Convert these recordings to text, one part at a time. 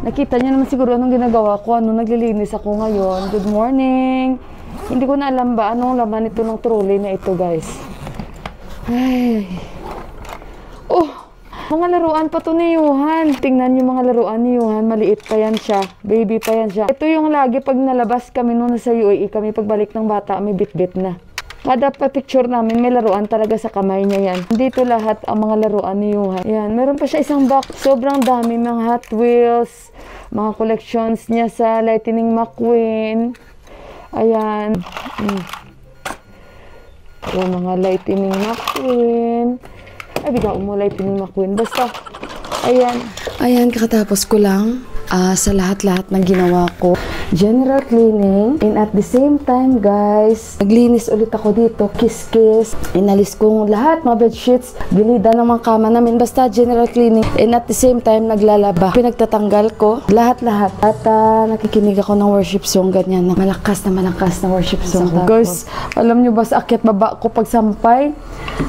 Nakita niyo naman siguro anong ginagawa ko, naglilinis ako ngayon. Good morning! Hindi ko na alam ba anong laman ito ng trolley na ito, guys. Ay. Oh! Mga laruan pa to ni Yuhan. Tingnan niyo mga laruan ni Yuhan. Maliit pa yan siya. Baby pa yan siya. Ito yung lagi pag nalabas kami nung nasa UAE kami, pagbalik ng bata, may bit-bit na. Kada pa picture namin, may laruan talaga sa kamay niya yan. Dito lahat ang mga laruan ni Yuhan. Yan, meron pa siya isang box. Sobrang dami, mga Hot Wheels, mga collections niya sa Lightning McQueen. Ayan. Yung mga Lightning McQueen. Ay, bigla mo Lightning McQueen. Basta, ayan. Ayan, kakatapos ko lang sa lahat-lahat ng ginawa ko. General cleaning. And at the same time, guys, naglinis ulit ako dito. Kiss-kiss. Inalis ko lahat, mga bedsheets. Gilida ng mga kama namin. Basta general cleaning. And at the same time, naglalaba. Pinagtatanggal ko. Lahat-lahat. At nakikinig ako ng worship song. Ganyan. Malakas na worship song. So, guys, alam nyo ba sa akyat baba ko pagsampay?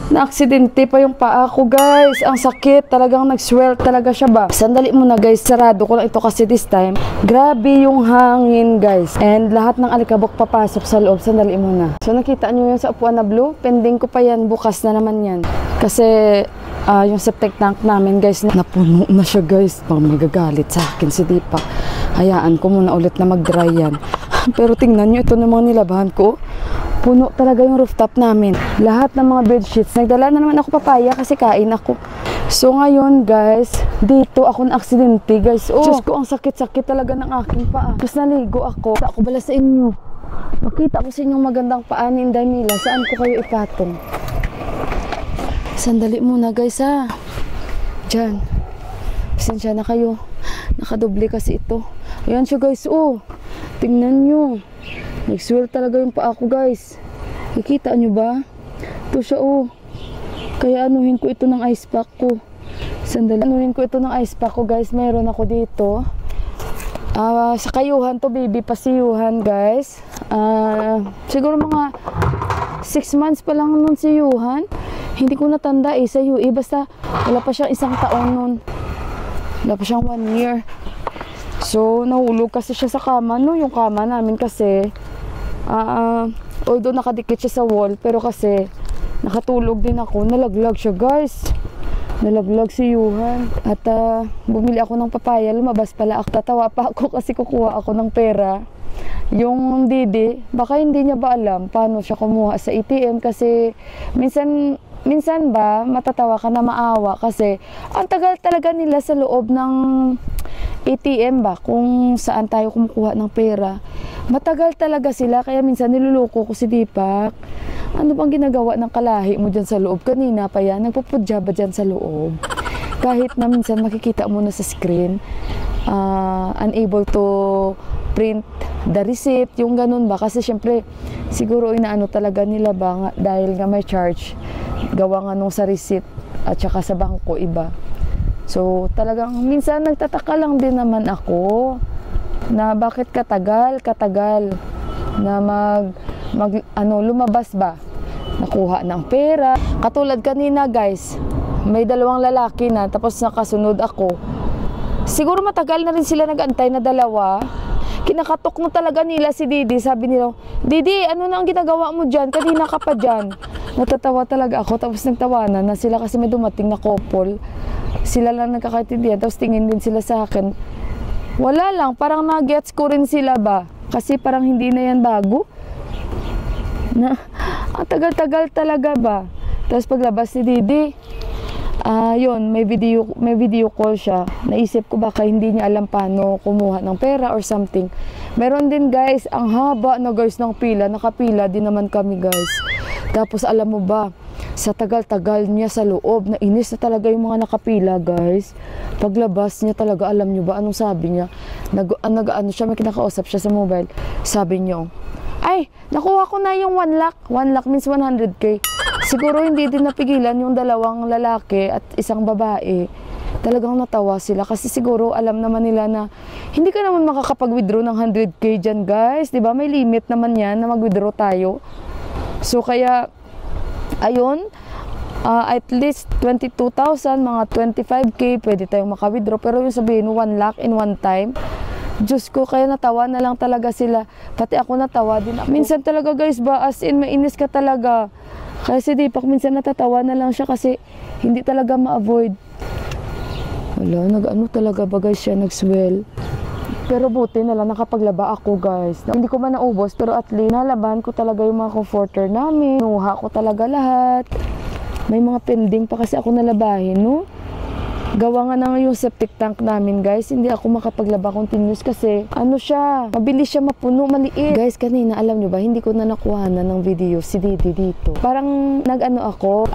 Na-aksidente pa yung paa ko, guys. Ang sakit. Talagang nag-swell talaga siya ba? Sandali muna, guys. Sarado ko lang ito kasi this time. Grabe yung hangin, guys. And lahat ng alikabok papasok sa loob. Sandali muna. So, nakita nyo yung sa upuan na blue? Pending ko pa yan. Bukas na naman yan. Kasi, yung septic tank namin, guys, napuno na siya, guys. Pang magagalit sa akin si Deepak. Hayaan ko muna ulit na mag-dry yan. Pero tingnan nyo, ito na mga nilabahan ko. Puno talaga yung rooftop namin. Lahat ng mga bedsheets. Nagdala na naman ako papaya kasi kain ako. So ngayon, guys, dito ako na-aksidente, guys. Oh, Diyos ko, ang sakit-sakit talaga ng aking paa. Tapos naligo ako. Ako bala sa inyo. Makita ko sa inyong magandang paa ni Inday Mila. Saan ko kayo ipatong? Sandali muna, guys, ha. Diyan. Pasensya na kayo. Nakadoble kasi ito. Ayan siya, guys. Oh, tingnan nyo. Nag-swell talaga yung paa ko, guys. Nakita nyo ba? Ito siya, oh. Kaya anuhin ko ito ng ice pack ko. Sandali. Anuhin ko ito ng ice pack ko, guys. Meron ako dito. Sa kayuhan to, baby pa si Yuhan, guys. Siguro mga 6 months pa lang nun si Yuhan. Hindi ko natanda sa UE. Basta wala pa siyang 1 taon nun. Wala pa siyang 1 year. So, nahulog kasi siya sa kama. No, yung kama namin kasi, although nakadikit siya sa wall, pero kasi, nakatulog din ako. Nalaglag siya, guys. Nalaglag si Yuhan. At, bumili ako ng papaya. Lumabas pala ako. Tatawa pa ako kasi kukuha ako ng pera. Yung Didi, baka hindi niya ba alam paano siya kumuha sa ATM kasi, minsan ba, matatawa ka na maawa kasi, ang tagal talaga nila sa loob ng ATM ba, kung saan tayo kumukuha ng pera. Matagal talaga sila, kaya minsan niluloko ko si Deepak. Ano bang ginagawa ng kalahi mo dyan sa loob? Kanina pa yan, nagpupudya ba dyan sa loob? Kahit na minsan makikita mo na sa screen, unable to print the receipt, yung ganun ba? Kasi syempre, siguro inaano talaga nila ba, dahil nga may charge, gawa nga nung sa receipt at saka sa bangko iba. So, talagang minsan nagtataka lang din naman ako na bakit katagal na lumabas ba, nakuha ng pera. Katulad kanina, guys, may 2 lalaki na tapos nakasunod ako. Siguro matagal na rin sila nag-antay na 2. Kinakatok mo talaga nila si Didi. Sabi nila, Didi, ano na ang ginagawa mo dyan? Kanina ka pa dyan. Natatawa talaga ako. Tapos nagtawanan na sila kasi may dumating na couple. Sila lang nagkakaintindihan. Tapos tingin din sila sa akin. Wala lang. Parang na-gets ko rin sila ba? Kasi parang hindi na yan bago. Ang tagal-tagal talaga ba? Tapos paglabas si Didi, yun, may video call siya. Naisip ko baka hindi niya alam paano kumuha ng pera or something. Meron din, guys, ang haba na, guys, ng pila. Nakapila din naman kami, guys. Tapos alam mo ba, sa tagal-tagal niya sa loob, nainis na talaga yung mga nakapila, guys. Paglabas niya talaga, alam niyo ba anong sabi niya? Nag-ano siya, may kinakausap siya sa mobile. Sabi niyo, ay, nakuha ko na yung 1 lakh. 1 lakh means 100K. Siguro hindi din napigilan yung 2 lalaki at 1 babae. Talagang natawa sila kasi siguro alam naman nila na hindi ka naman makakapag-withdraw ng 100K dyan, guys. Diba? May limit naman yan na mag-withdraw tayo. So kaya, ayun, At least 22,000, mga 25K, pwede tayong maka-withdraw. Pero yung sabihin, 1 lakh in one time, Diyos ko, kaya natawa na lang talaga sila. Pati ako natawa din ako. Minsan talaga guys ba, as in, mainis ka talaga. Kasi di pa, minsan natatawa na lang siya kasi hindi talaga ma-avoid. Wala, nag-ano talaga ba guys siya, nag-swell. Pero buti na lang nakapaglaba ako guys. Hindi ko man naubos, pero at least nalabahan ko talaga yung mga comforter namin. Nuha ko talaga lahat. May mga pending pa kasi ako nalabahin, no? Gawa nga na yung septic tank namin guys, hindi ako makapaglaba continuous kasi ano siya, mabilis siya mapuno, maliit. Guys, kanina alam nyo ba, hindi ko na nakuha na ng video si Didi dito. Parang nag-ano ako,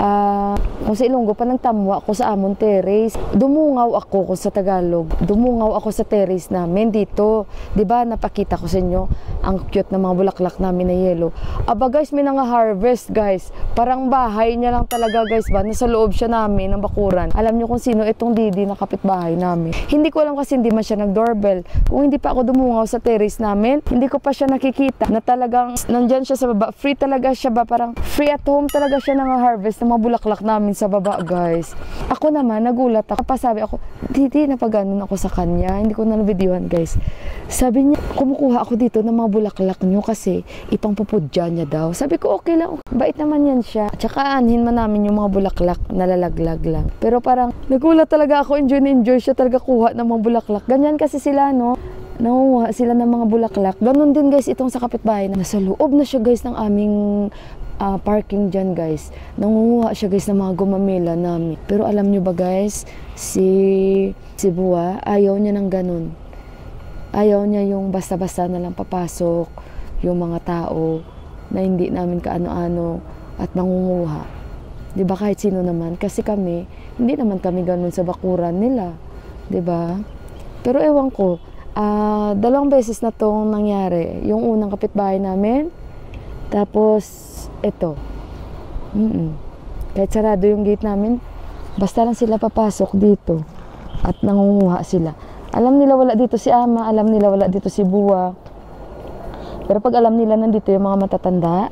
kung sa Ilonggo pa nagtamwa ako sa amon terrace. Dumungaw ako kung sa Tagalog. Dumungaw ako sa terrace namin dito. 'Di ba napakita ko sa inyo ang cute na mga bulaklak namin na yellow. Aba guys, may harvest guys. Parang bahay niya lang talaga guys ba, nasa loob siya namin ng bakuran. Alam niyo kung sino itong Didi na kapitbahay namin. Hindi ko alam kasi hindi man siya nag-doorbell. Kung hindi pa ako dumungaw sa terrace namin, hindi ko pa siya nakikita na talagang nandyan siya sa baba. Free talaga siya ba? Parang free at home talaga siya harvest ng mga bulaklak namin sa baba guys. Ako naman, nagulat ako. Pasabi ako, Didi, napaganon ako sa kanya. Hindi ko na na-videohan guys. Sabi niya, kumukuha ako dito ng mga bulaklak niyo kasi ipang pupudya niya daw. Sabi ko, okay lang. Bait naman yan siya. Tsaka anhin man namin yung mga bulaklak, nalalaglag lang. Pero parang, nagulat talaga ako, enjoy na enjoy siya talaga kuha ng mga bulaklak. Ganyan kasi sila, no? Nangunguha sila ng mga bulaklak. Ganon din guys, itong sa kapitbahay. Nasa loob na siya guys ng aming parking dyan guys. Nangunguha siya guys ng mga gumamela namin. Pero alam nyo ba guys, si Buwa, ayaw niya ng ganun. Ayaw niya yung basta-basta na lang papasok yung mga tao na hindi namin kaano-ano at nangunguha. Diba kahit sino naman, kasi kami, hindi naman kami ganun sa bakuran nila. Diba? Pero ewan ko, 2 beses na tong nangyari. Yung unang kapitbahay namin, tapos ito. Kahit sarado yung gate namin, basta lang sila papasok dito at nangunguha sila. Alam nila wala dito si Ama, alam nila wala dito si Buwa. Pero pag alam nila nandito yung mga matatanda,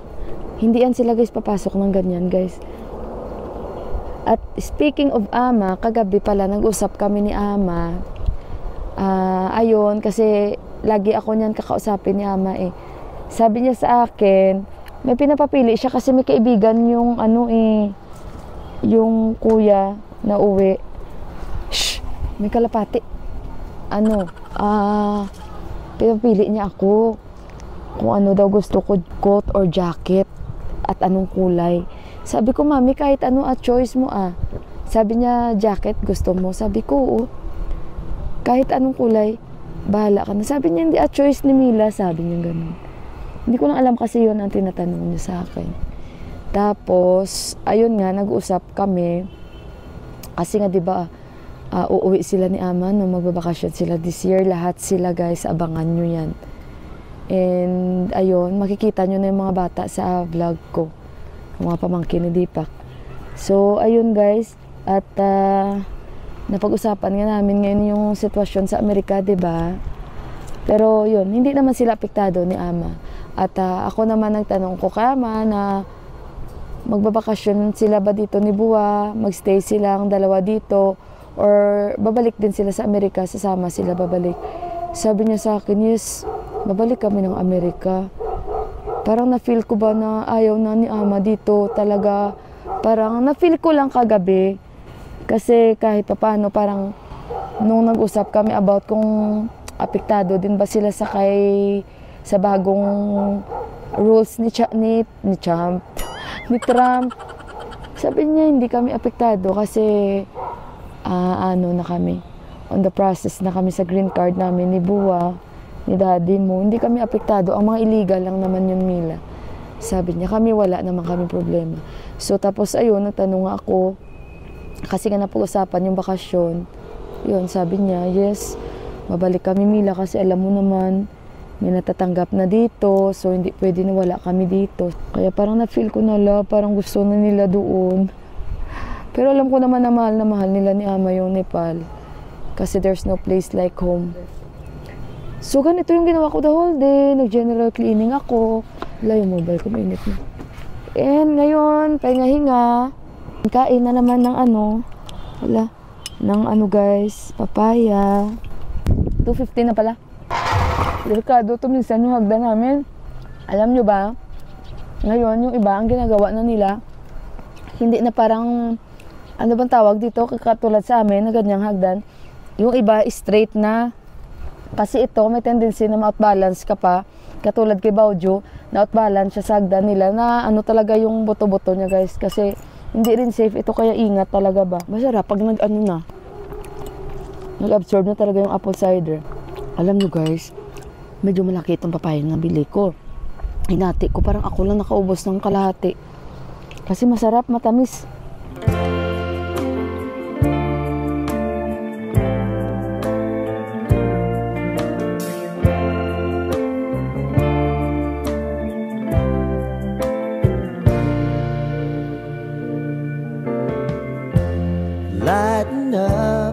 hindi yan sila guys papasok ng ganyan guys. At speaking of Ama, kagabi pala nag-usap kami ni Ama. Ayun, kasi lagi ako niyan kakausapin ni Ama eh. Sabi niya sa akin, may pinapapili siya kasi may kaibigan yung yung kuya na uwi. Shh! May kalapati. Pinapili niya ako kung ano daw gusto ko, coat or jacket at anong kulay. Sabi ko, Mami, kahit ano choice mo Sabi niya, jacket gusto mo. Sabi ko, oo. Kahit anong kulay, bahala ka na. Sabi niya, hindi choice ni Mila. Sabi niya ganun. Hindi ko lang alam kasi yun ang tinatanong niya sa akin. Tapos, ayun nga, nag-usap kami. Kasi nga, diba, uuwi sila ni Ama nung magbabakasyon sila this year. Lahat sila, guys, abangan nyo yan. And, ayun, makikita nyo na yung mga bata sa vlog ko. Yung mga pamangkin ni Deepak. So, ayun, guys. At, napag-usapan nga namin ngayon yung sitwasyon sa Amerika, diba? Pero, yun, hindi naman sila apektado ni Ama. At ako naman nagtanong ko kay Ama na magbabakasyon sila ba dito ni Buwa, magstay silang dalawa dito, or babalik din sila sa Amerika, sasama sila babalik. Sabi niya sa akin, yes, babalik kami ng Amerika. Parang na-feel ko ba na ayaw na ni Ama dito talaga. Parang na-feel ko lang kagabi. Kasi kahit paano, parang nung nag-usap kami about kung apektado din ba sila sa bagong rules ni Trump. Sabi niya, hindi kami apektado kasi na kami. On the process na kami sa green card namin ni Buwa, ni Daddy mo. Hindi kami apektado. Ang mga illegal lang naman yun, Mila. Sabi niya, kami wala naman kami problema. So tapos ayun, nagtanong ako. Kasi nga napag-usapan yung bakasyon. Yun, sabi niya, yes, mabalik kami, Mila, kasi alam mo naman, may natatanggap na dito, so hindi pwede na wala kami dito. Kaya parang na-feel ko na parang gusto na nila doon. Pero alam ko naman na mahal nila ni Ama yung Nepal. Kasi there's no place like home. So ganito yung ginawa ko the whole day. Nag-general cleaning ako. Wala yung mobile ko, mainit na. And ngayon, pahinga-hinga. Kain na naman ng ano. Wala. Ng ano guys. Papaya. 250 na pala. Delikado to minsan yung hagdan namin. Alam nyo ba? Ngayon yung iba ang ginagawa na nila. Hindi na parang ano bang tawag dito? Katulad sa amin na ganyang hagdan. Yung iba straight na. Kasi ito may tendency na ma-outbalance ka pa. Katulad kay Baujo, na-outbalance siya sa hagdan nila na ano talaga yung buto-buto niya guys. Kasi hindi rin safe ito kaya ingat talaga ba. Masarap pag nag-ano na. Nag-absorb na talaga yung apple cider. Alam nyo guys, medyo malaki itong papaya na nabili ko. Hinati ko, parang ako lang nakaubos ng kalahati. Kasi masarap, matamis. Lighten up